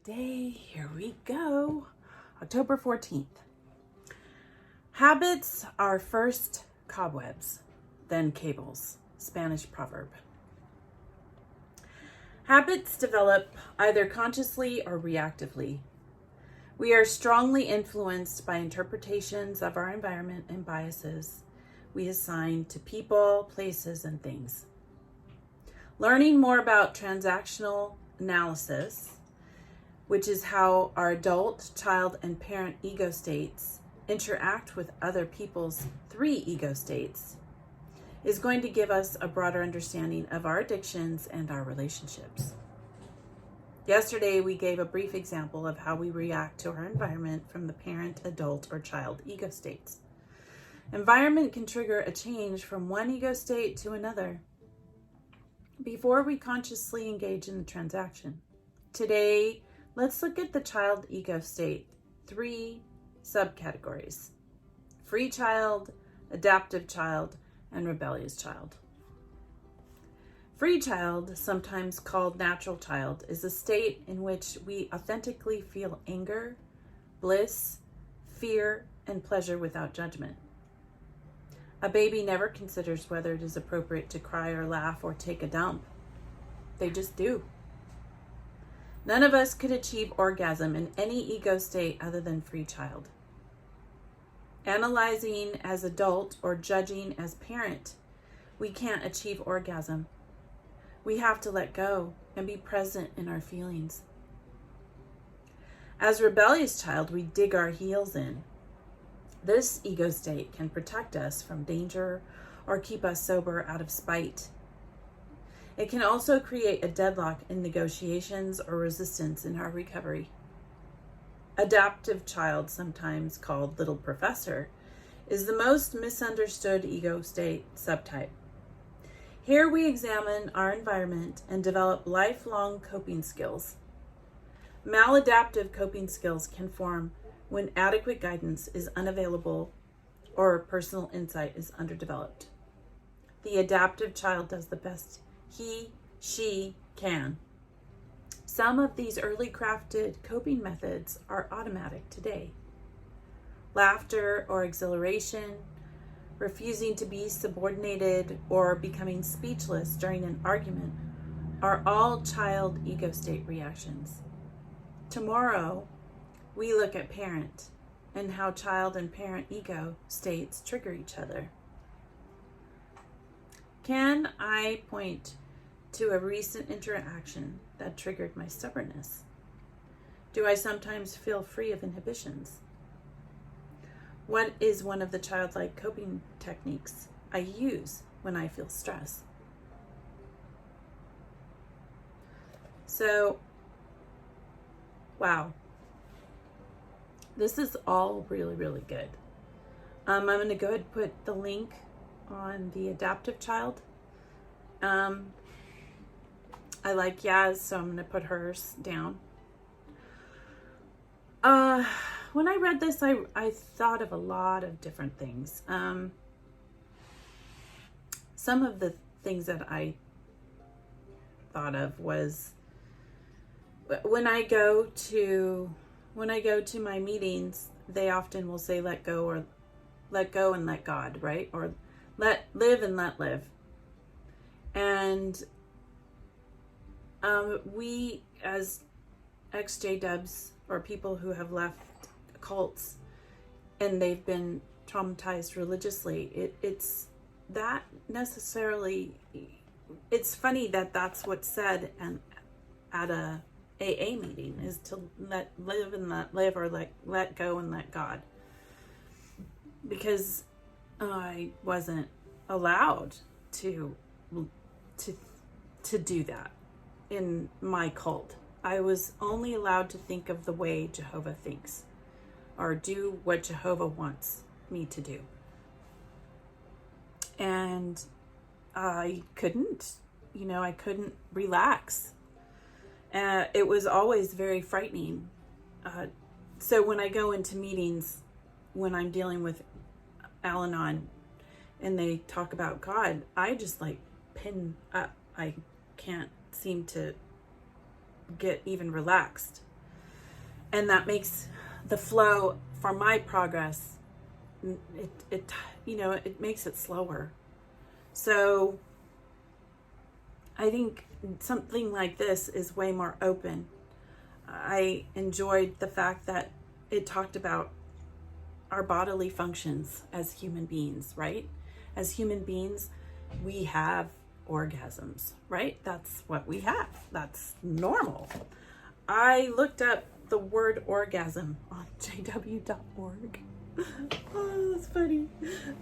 Day, here we go. October 14th. Habits are first cobwebs, then cables. Spanish proverb. Habits develop either consciously or reactively. We are strongly influenced by interpretations of our environment and biases we assign to people, places, and things. Learning more about transactional analysis, which is how our adult, child, and parent ego states interact with other people's three ego states, is going to give us a broader understanding of our addictions and our relationships. Yesterday, we gave a brief example of how we react to our environment from the parent, adult, or child ego states. Environment can trigger a change from one ego state to another before we consciously engage in the transaction. Today, let's look at the child ego state, three subcategories: free child, adaptive child, and rebellious child. Free child, sometimes called natural child, is a state in which we authentically feel anger, bliss, fear, and pleasure without judgment. A baby never considers whether it is appropriate to cry or laugh or take a dump. They just do. None of us could achieve orgasm in any ego state other than free child. Analyzing as adult or judging as parent, we can't achieve orgasm. We have to let go and be present in our feelings. As rebellious child, we dig our heels in. This ego state can protect us from danger or keep us sober out of spite. It can also create a deadlock in negotiations or resistance in our recovery. Adaptive child, sometimes called little professor, is the most misunderstood ego state subtype. Here we examine our environment and develop lifelong coping skills. Maladaptive coping skills can form when adequate guidance is unavailable or personal insight is underdeveloped. The adaptive child does the best she can. Some of these early crafted coping methods are automatic today. Laughter or exhilaration, refusing to be subordinated, or becoming speechless during an argument are all child ego state reactions. Tomorrow, we look at parent and how child and parent ego states trigger each other. Can I point to a recent interaction that triggered my stubbornness? Do I sometimes feel free of inhibitions? What is one of the childlike coping techniques I use when I feel stress? So, wow. This is all really, really good. I'm going to go ahead and put the link on the adaptive child. I like Yaz, so I'm going to put hers down. When I read this, I thought of a lot of different things. Some of the things that I thought of was when I go to my meetings, they often will say let go and let God, right? Or let live and let live. And we as ex-JDubs or people who have left cults and they've been traumatized religiously, it's that necessarily, it's funny that that's what's said and at a AA meeting is to live and let live, or let go and let God, because I wasn't allowed to do that in my cult. I was only allowed to think of the way Jehovah thinks, or do what Jehovah wants me to do. And I couldn't relax. It was always very frightening. So when I go into meetings, when I'm dealing with Al-Anon and they talk about God, I just pin up. I can't seem to get even relaxed. And that makes the flow for my progress, it makes it slower. So I think something like this is way more open. I enjoyed the fact that it talked about our bodily functions as human beings, right? As human beings, we have orgasms, right? That's what we have. That's normal. I looked up the word orgasm on jw.org. Oh, that's funny.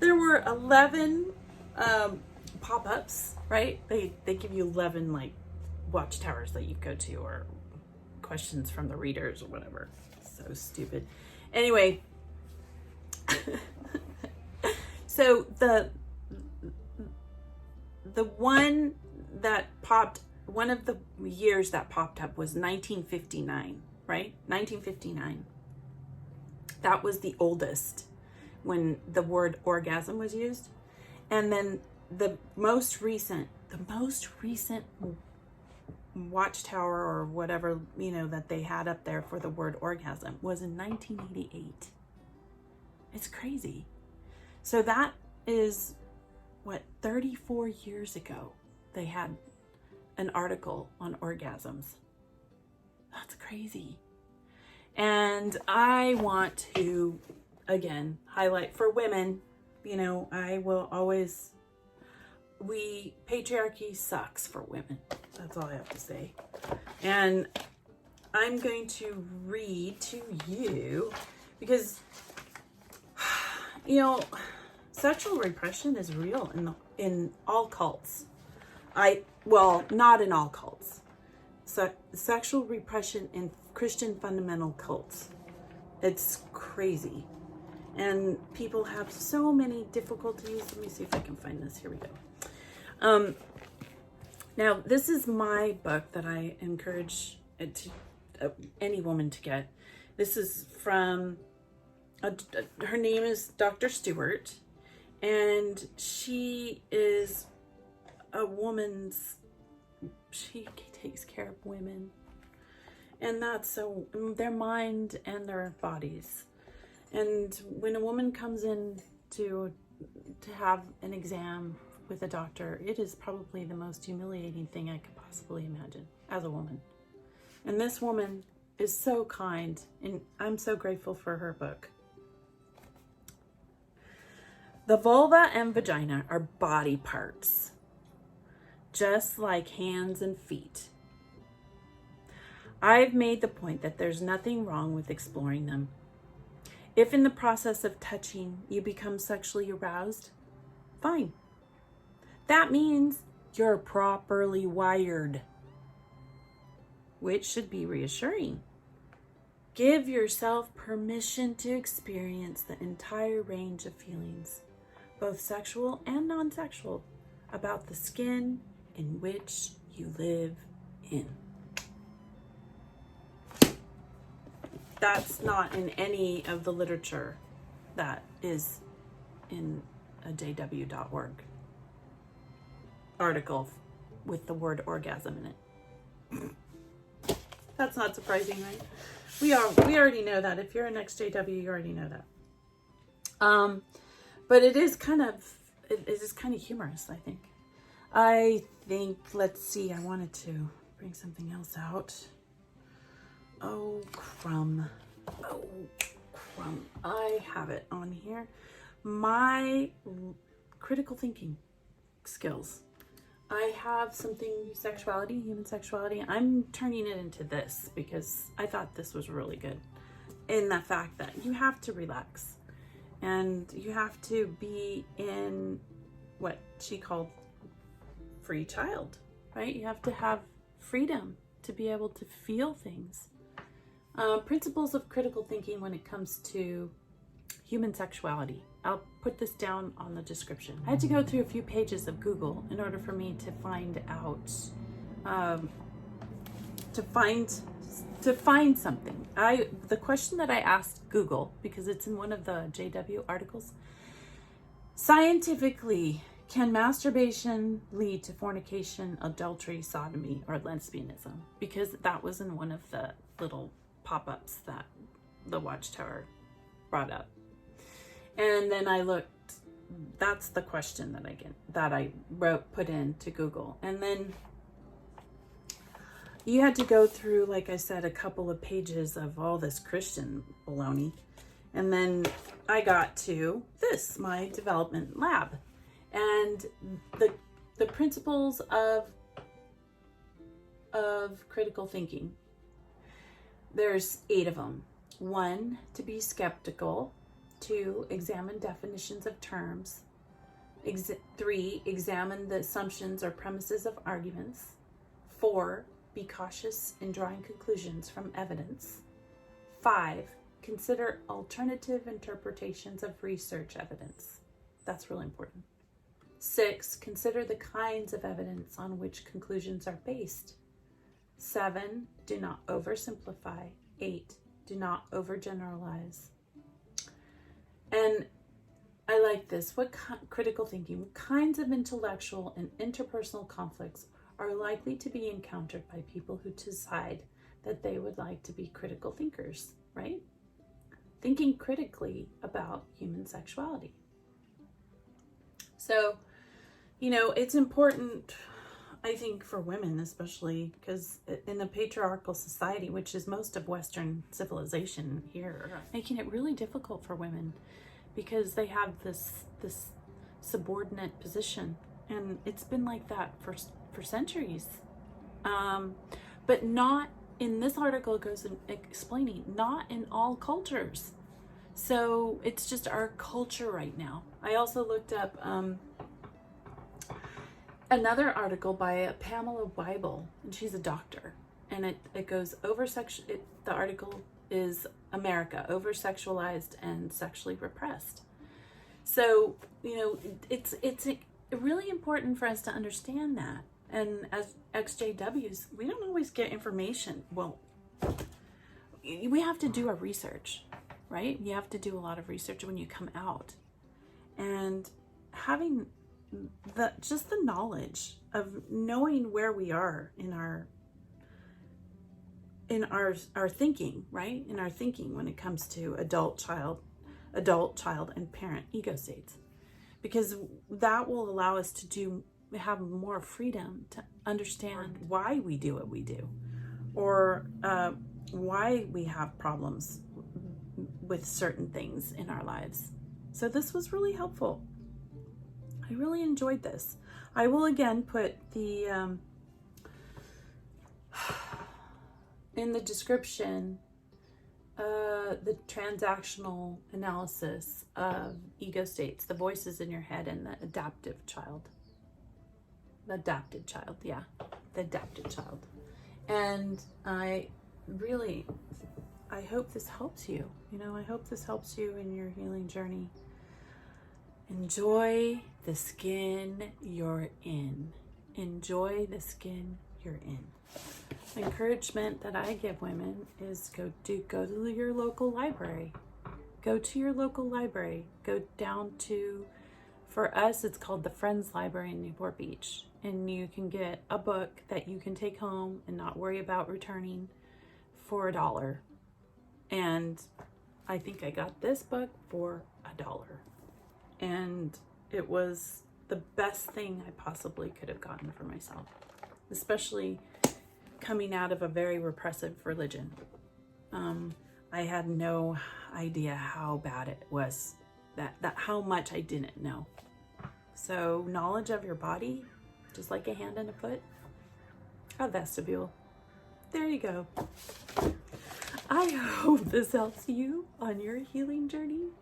There were 11 pop-ups, right? They give you 11 like watchtowers that you go to, or questions from the readers or whatever. So stupid. Anyway, so the one that popped, one of the years that popped up was 1959, right? 1959. That was the oldest when the word orgasm was used. And then the most recent watchtower or whatever, that they had up there for the word orgasm was in 1988. It's crazy. So that is 34 years ago they had an article on orgasms. That's crazy. And I want to, again, highlight for women, I will always, patriarchy sucks for women. That's all I have to say. And I'm going to read to you because, sexual repression is real in all cults. Not in all cults. Sexual repression in Christian fundamental cults. It's crazy. And people have so many difficulties. Let me see if I can find this. Here we go. Now, this is my book that I encourage any woman to get. This is from, her name is Dr. Stewart, and she is she takes care of women, and that's so their mind and their bodies. And when a woman comes in to have an exam with a doctor, it is probably the most humiliating thing I could possibly imagine as a woman. And this woman is so kind, and I'm so grateful for her book. The vulva and vagina are body parts, just like hands and feet. I've made the point that there's nothing wrong with exploring them. If in the process of touching you become sexually aroused, fine. That means you're properly wired, which should be reassuring. Give yourself permission to experience the entire range of feelings, both sexual and non-sexual, about the skin in which you live in. That's not in any of the literature that is in a jw.org article with the word orgasm in it. That's not surprising, right? We already know that. If you're an XJW, you already know that. But it is kind of humorous, I think. Let's see, I wanted to bring something else out. Oh, crumb. I have it on here. My critical thinking skills. I have something, sexuality, human sexuality. I'm turning it into this because I thought this was really good. In the fact that you have to relax and you have to be in what she called free child, right? You have to have freedom to be able to feel things. Principles of critical thinking when it comes to human sexuality. I'll put this down on the description. I had to go through a few pages of Google in order for me to find out, to find something. The question that I asked Google, because it's in one of the JW articles, scientifically, can masturbation lead to fornication, adultery, sodomy, or lesbianism? Because that was in one of the little pop-ups that the Watchtower brought up. And then I looked, that's the question that I put into Google. And then you had to go through, like I said, a couple of pages of all this Christian baloney. And then I got to this, my development lab. And the principles of critical thinking. There's 8 of them. 1, to be skeptical. 2, examine definitions of terms. 3, examine the assumptions or premises of arguments. 4, be cautious in drawing conclusions from evidence. 5, consider alternative interpretations of research evidence. That's really important. 6, consider the kinds of evidence on which conclusions are based. 7, do not oversimplify. 8, do not overgeneralize. And I like this. Critical thinking. What kinds of intellectual and interpersonal conflicts are likely to be encountered by people who decide that they would like to be critical thinkers, right? Thinking critically about human sexuality. So, it's important, I think, for women especially, because in a patriarchal society, which is most of Western civilization here, making it really difficult for women because they have this subordinate position, and it's been like that for centuries. But not in this article, it goes in explaining, not in all cultures. So it's just our culture right now. I also looked up another article by Pamela Wible, and she's a doctor, and it goes the article is America, Oversexualized and Sexually Repressed. So, it's really important for us to understand that. And as XJWs, we don't always get information. Well, we have to do our research, right? You have to do a lot of research when you come out. And having the knowledge of knowing where we are in our thinking, right? In our thinking when it comes to adult, child, and parent ego states. Because that will allow us to have more freedom to understand why we do what we do, or why we have problems with certain things in our lives. So this was really helpful. I really enjoyed this. I will again put the in the description the transactional analysis of ego states, the voices in your head, and the adapted child. And I hope this helps you. I hope this helps you in your healing journey. Enjoy the skin you're in. Enjoy the skin you're in. The encouragement that I give women is go to your local library. Go to your local library. Go down to, for us, it's called the Friends Library in Newport Beach. And you can get a book that you can take home and not worry about returning for $1. And I think I got this book for $1. And it was the best thing I possibly could have gotten for myself, especially coming out of a very repressive religion. I had no idea how bad it was, that how much I didn't know. So knowledge of your body, just like a hand and a foot, a vestibule. There you go. I hope this helps you on your healing journey.